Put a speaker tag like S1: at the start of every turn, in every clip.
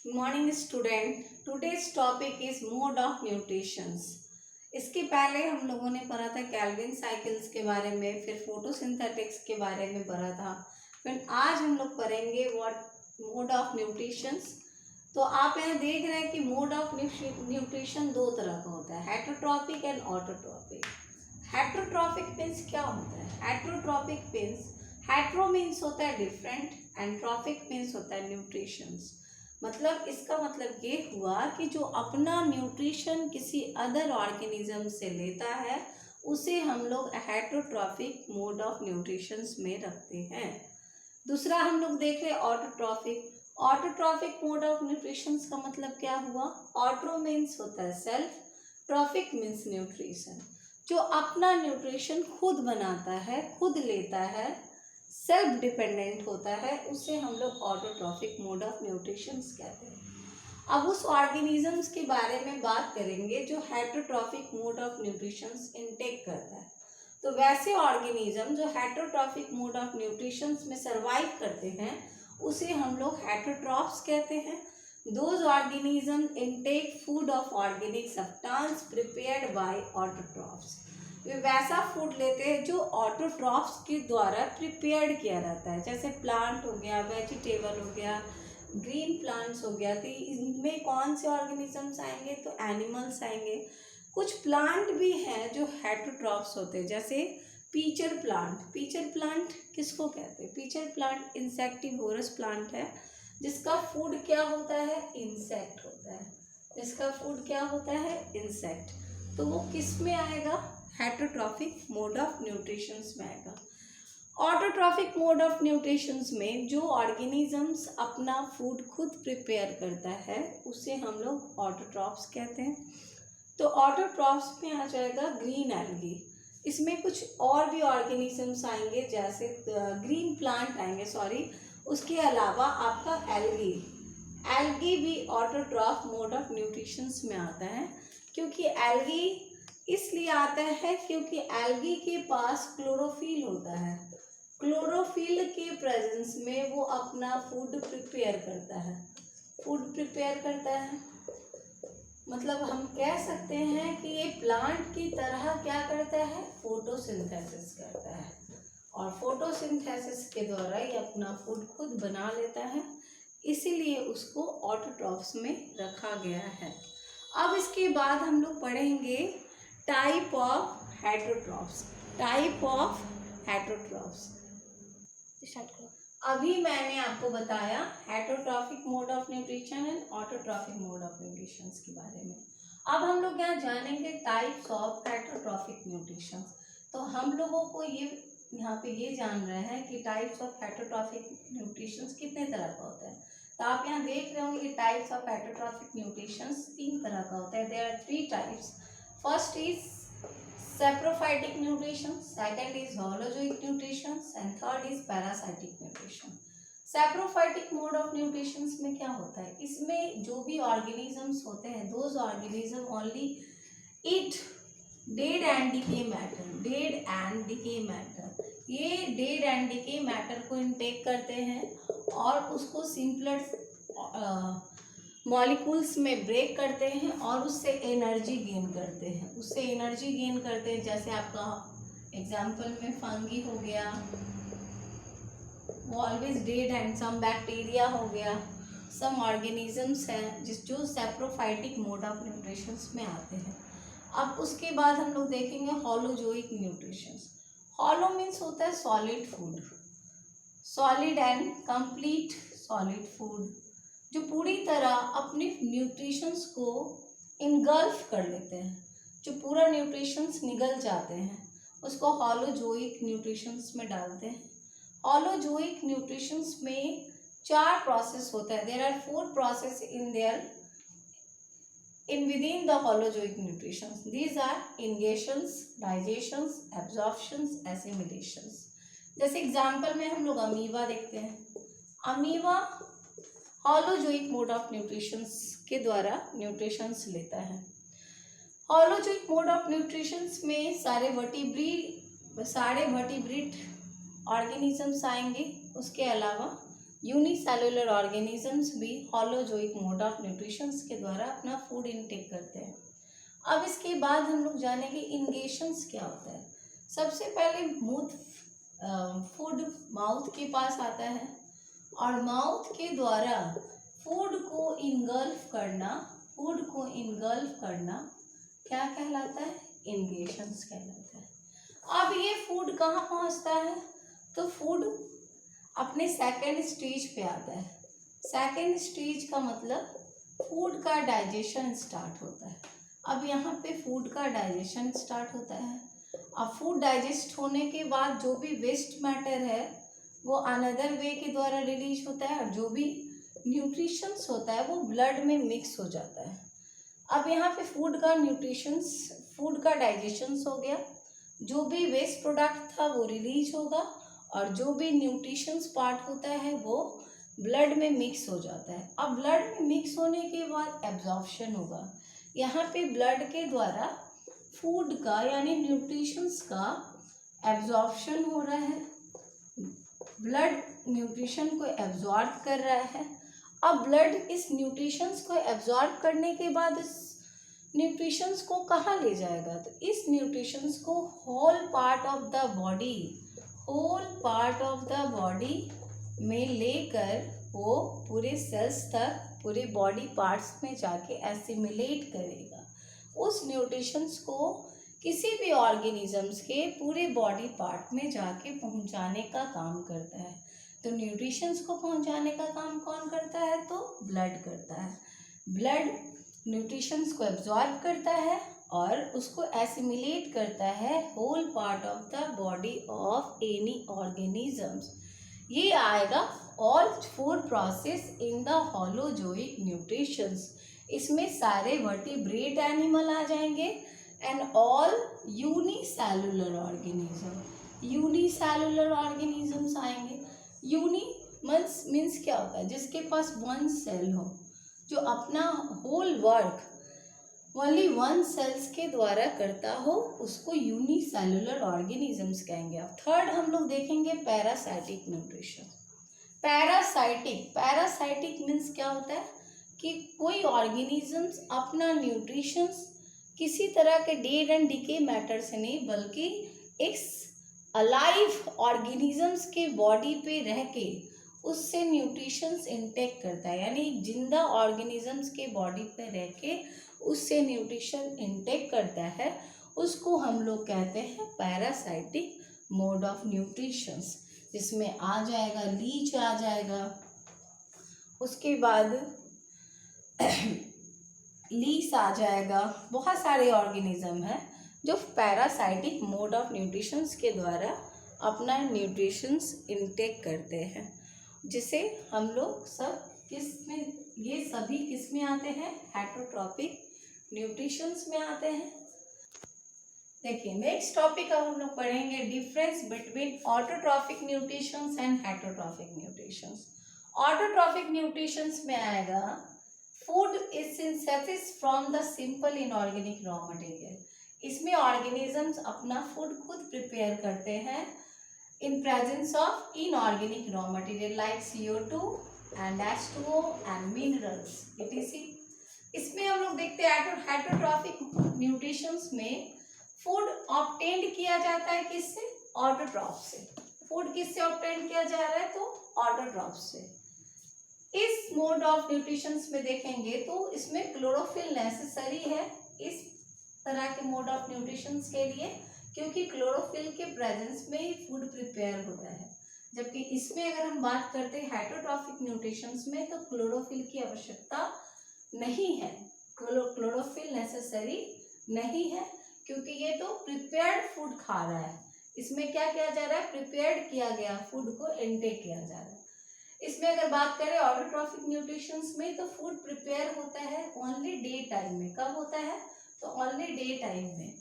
S1: Good morning student. Today's topic is mode of nutritions. इसके पहले हम लोगों ने पढ़ा था कैल्विन साइकिल्स के बारे में, फिर फोटोसिंथेटिक्स के बारे में पढ़ा था। फिर आज हम लोग पढ़ेंगे मोड ऑफ न्यूट्रिशंस। तो आप यहाँ देख रहे हैं कि मोड ऑफ न्यूट्रिशन दो तरह का होता है, heterotrophic and autotrophic. Heterotrophic means क्या होता है? हेटरोट्रॉपिक मीन्स, हेट्रो मीन्स होता है डिफरेंट एंड ट्रॉपिक मीन्स होता है न्यूट्रिशंस। मतलब इसका मतलब ये हुआ कि जो अपना न्यूट्रिशन किसी अदर ऑर्गेनिज्म से लेता है उसे हम लोग हेटरोट्रॉपिक मोड ऑफ न्यूट्रिशंस में रखते हैं। दूसरा हम लोग देख रहे हैं autotrophic. Autotrophic mode of nutritions का मतलब क्या हुआ? ऑटो मीन्स होता है सेल्फ, ट्रॉपिक मीन्स न्यूट्रिशन। जो अपना न्यूट्रिशन खुद बनाता है, खुद लेता है, सेल्फ डिपेंडेंट होता है, उसे हम लोग ऑटोट्रॉपिक मोड ऑफ न्यूट्रिशंस कहते हैं। अब उस ऑर्गेनिजम्स के बारे में बात करेंगे जो heterotrophic mode of nutritions intake करता है। तो वैसे ऑर्गेनिज्म जो हेटरोट्रॉपिक मोड ऑफ न्यूट्रिशंस में सर्वाइव करते हैं उसे हम लोग हेटरोट्रॉप्स कहते हैं। Those organism intake food of organic substance prepared by autotrophs. वे वैसा फूड लेते हैं जो ऑटोट्रॉप्स के द्वारा प्रिपेयर्ड किया रहता है। जैसे प्लांट हो गया, वेजिटेबल हो गया, ग्रीन प्लांट्स हो गया। तो इनमें कौन से ऑर्गेनिजम्स आएंगे? तो एनिमल्स आएंगे। कुछ प्लांट भी हैं जो हेटरोट्रॉप्स होते हैं, जैसे पीचर प्लांट। पीचर प्लांट किसको कहते हैं? पीचर प्लांट इंसेक्टिवोरस प्लांट है जिसका फूड क्या होता है? इंसेक्ट होता है। जिसका फूड क्या होता है? इंसेक्ट। तो वो किस में आएगा? हेटरोट्रॉपिक मोड ऑफ न्यूट्रिशंस में आएगा। ऑटोट्रॉपिक मोड ऑफ न्यूट्रिशंस में जो ऑर्गेनिजम्स अपना फूड खुद प्रिपेयर करता है उसे हम लोग ऑटोट्रॉप्स कहते हैं। तो ऑटोट्रॉप्स में आ जाएगा ग्रीन एल्गी। इसमें कुछ और भी ऑर्गेनिजम्स आएंगे, जैसे ग्रीन प्लांट आएंगे, उसके अलावा आपका एल्गी। एल्गी भी ऑटोट्रॉप मोड ऑफ न्यूट्रिशंस में आता है, क्योंकि एल्गी इसलिए आता है क्योंकि एल्गी के पास क्लोरोफिल होता है। क्लोरोफिल के प्रेजेंस में वो अपना फूड प्रिपेयर करता है। मतलब हम कह सकते हैं कि ये प्लांट की तरह क्या करता है? फोटोसिंथेसिस करता है, और फोटोसिंथेसिस के द्वारा ये अपना फूड खुद बना लेता है, इसीलिए उसको ऑटोट्रॉप्स में रखा गया है। अब इसके बाद हम लोग पढ़ेंगे टाइप ऑफ हेटरोट्रॉप्स। अभी मैंने आपको बताया heterotrophic mode of nutrition and autotrophic mode of nutrition के बारे में। अब हम लोग यहाँ जानेंगे टाइप्स ऑफ हेटरोट्रॉपिक न्यूट्रिशन। तो हम लोगों को ये यहाँ पे ये जान रहे हैं कि टाइप्स ऑफ हेटरोट्रॉपिक न्यूट्रिशन कितने तरह का होता है। तो आप यहाँ देख रहे होंगे कि टाइप्स ऑफ हेटरोट्रॉपिक न्यूट्रिशन 3 तरह का होता है। There are 3 types. First is saprophytic nutrition, second is holozoic nutrition and third is parasitic nutrition. saprophytic mode of nutrition में क्या होता है? इसमें जो भी organisms होते हैं, those organism only eat dead and decay matter. ये dead and decay matter को intake करते हैं और उसको simpler मॉलिक्यूल्स में ब्रेक करते हैं और उससे एनर्जी गेन करते हैं। जैसे आपका एग्जांपल में फंगी हो गया, वो always dead, and some bacteria हो गया, सम ऑर्गेनिजम्स हैं जो सैप्रोफाइटिक मोड ऑफ न्यूट्रिशन में आते हैं। अब उसके बाद हम लोग देखेंगे हॉलोजोइक न्यूट्रिशन। हॉलो मीन्स होता है solid food, solid and complete solid food, जो पूरी तरह अपने न्यूट्रिशंस को इनगल्फ कर लेते हैं, जो पूरा न्यूट्रिशंस निगल जाते हैं, उसको हॉलोजोइक न्यूट्रिशंस में डालते हैं। हॉलोजोइक न्यूट्रिशंस में 4 प्रोसेस होता है। There are 4 process in within the holozoic nutrition. These are ingestions, digestions, absorptions, assimilations. जैसे एग्जाम्पल में हम लोग अमीबा देखते हैं। अमीबा हॉलोजोइक मोड ऑफ न्यूट्रिशंस के द्वारा न्यूट्रिशंस लेता है। हॉलोजोइक मोड ऑफ न्यूट्रिशंस में सारे वर्टिब्रेट ऑर्गेनिजम्स आएंगे। उसके अलावा यूनिसेलुलर ऑर्गेनिजम्स भी हॉलोजोइक मोड ऑफ न्यूट्रिशन के द्वारा अपना फूड इनटेक करते हैं। अब इसके बाद हम लोग जानेंगे इंगेशंस क्या होता है। सबसे पहले फूड माउथ के पास आता है और माउथ के द्वारा फूड को इनगल्फ करना क्या कहलाता है? इंगेशंस कहलाता है। अब ये फूड कहाँ पहुँचता है? तो फूड अपने सेकेंड स्टेज पे आता है। सेकेंड स्टेज का मतलब फूड का डाइजेशन स्टार्ट होता है। अब यहाँ पे फूड का डाइजेशन स्टार्ट होता है। अब फूड डाइजेस्ट होने के बाद जो भी वेस्ट मैटर है वो अनदर वे के द्वारा रिलीज होता है और जो भी न्यूट्रिशंस होता है वो ब्लड में मिक्स हो जाता है। अब यहाँ पे फूड का डाइजेशंस हो गया, जो भी वेस्ट प्रोडक्ट था वो रिलीज होगा और जो भी न्यूट्रिशंस पार्ट होता है वो ब्लड में मिक्स हो जाता है। अब ब्लड में मिक्स होने के बाद एब्जॉर्प्शन होगा। यहाँ पे ब्लड के द्वारा फूड का यानी न्यूट्रिशंस का एब्जॉर्प्शन हो रहा है। ब्लड न्यूट्रिशन को एब्जॉर्ब कर रहा है। अब ब्लड इस न्यूट्रिशंस को एब्जॉर्ब करने के बाद इस न्यूट्रिशंस को कहाँ ले जाएगा? तो इस न्यूट्रिशंस को whole part of the body में लेकर वो पूरे सेल्स तक, पूरे बॉडी पार्ट्स में जाके एसिमिलेट करेगा। उस न्यूट्रिशंस को किसी भी ऑर्गेनिजम्स के पूरे बॉडी पार्ट में जाके पहुंचाने का काम करता है। तो न्यूट्रिशंस को पहुंचाने का काम कौन करता है? तो ब्लड करता है। ब्लड न्यूट्रिशंस को एब्जॉर्ब करता है और उसको एसिमिलेट करता है whole part of the body of any organisms. ये आएगा all food process in the holozoic nutritions. इसमें सारे वर्टिब्रेट एनिमल आ जाएंगे एंड ऑल यूनिसेलुलर ऑर्गेनिजम्स आएंगे। यूनि मीन्स क्या होता है? जिसके पास वन सेल हो, जो अपना whole work only one cells के द्वारा करता हो, उसको यूनिसेलुलर ऑर्गेनिजम्स कहेंगे। अब थर्ड हम लोग देखेंगे पैरासाइटिक न्यूट्रिशन। पैरासाइटिक मीन्स क्या होता है कि कोई ऑर्गेनिजम्स अपना न्यूट्रिशंस किसी तरह के डेड एंड डिके मैटर से नहीं, बल्कि एक अलाइव ऑर्गेनिजम्स के बॉडी पे रह के उससे न्यूट्रिशंस इनटेक करता है। यानी जिंदा ऑर्गेनिजम्स के बॉडी पे रह के उससे न्यूट्रिशन इनटेक करता है, उसको हम लोग कहते हैं पैरासाइटिक मोड ऑफ न्यूट्रिशंस। जिसमें आ जाएगा लीच आ जाएगा, उसके बाद लीस आ जाएगा। बहुत सारे ऑर्गेनिज्म हैं जो पैरासाइटिक मोड ऑफ न्यूट्रिशंस के द्वारा अपना न्यूट्रिशंस इनटेक करते हैं, जिसे हम लोग ये सभी किस में आते हैं? हेटरोट्रॉपिक न्यूट्रिशंस में आते हैं। देखिए नेक्स्ट टॉपिक अब हम लोग पढ़ेंगे difference between autotrophic nutritions and heterotrophic nutritions. Autotrophic nutritions में आएगा food is synthesis from the simple inorganic raw material. इसमें ऑर्गेनिजम्स अपना फूड खुद प्रिपेयर करते हैं in presence of inorganic raw material like CO2 and H2O and minerals etc. इसमें हम लोग देखते हैं हेटरोट्रॉफिक न्यूट्रिशंस में फूड ऑब्टेन्ड किया जाता है किससे? ऑटोट्रॉफ से। फूड किससे ऑब्टेन्ड किया जा रहा है? तो ऑटोट्रॉफ से। इस मोड ऑफ न्यूट्रिशंस में देखेंगे तो इसमें क्लोरोफिल नेसेसरी है इस तरह के मोड ऑफ न्यूट्रिशंस के लिए, क्योंकि क्लोरोफिल के प्रेजेंस में ही फूड प्रिपेयर होता है। जबकि इसमें अगर हम बात करते हैं हेटरोट्रॉफिक न्यूट्रिशंस में, तो क्लोरोफिल की आवश्यकता नहीं है, क्लोरोफिल नेसेसरी नहीं है, क्योंकि ये तो प्रिपेयर्ड फूड खा रहा है। इसमें क्या किया जा रहा है? प्रिपेयर्ड किया गया फूड को इनटेक किया जा रहा है। इसमें अगर बात करें ऑटोट्रॉफिक न्यूट्रिशंस में, तो फूड प्रिपेयर होता है ओनली डे टाइम में। कब होता है? तो ओनली डे टाइम में।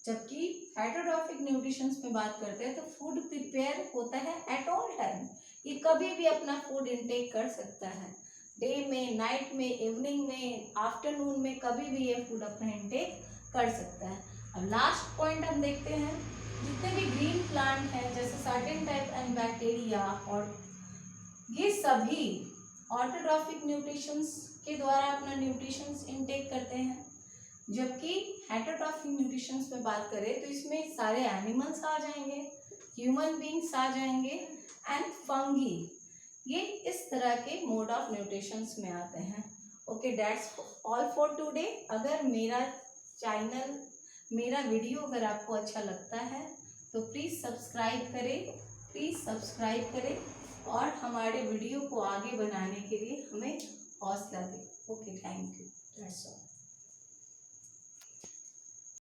S1: जबकि हेटरोट्रॉफिक न्यूट्रिशंस में बात करते हैं तो फूड प्रिपेयर होता है एट ऑल टाइम। ये कभी भी अपना फूड इनटेक कर सकता है, डे में, नाइट में, इवनिंग में, आफ्टरनून में, कभी भी ये फूड अपना इनटेक कर सकता है। अब लास्ट पॉइंट हम देखते हैं, जितने भी ग्रीन प्लांट हैं जैसे सर्टेन टाइप एंड बैक्टीरिया और ये सभी ऑटोट्रॉफिक न्यूट्रिशंस के द्वारा अपना न्यूट्रिशंस इनटेक करते हैं। जबकि हेटरोट्रॉफिक न्यूट्रिशंस पे बात करें तो इसमें सारे एनिमल्स आ जाएंगे, ह्यूमन बींग्स आ जाएंगे एंड फंगी, ये इस तरह के मोड ऑफ न्यूट्रिशंस में आते हैं। Okay, that's all for today. अगर मेरा वीडियो अगर आपको अच्छा लगता है तो प्लीज़ सब्सक्राइब करें और हमारे वीडियो को आगे बनाने के लिए हमें हौसला दें। Okay, thank you, that's all.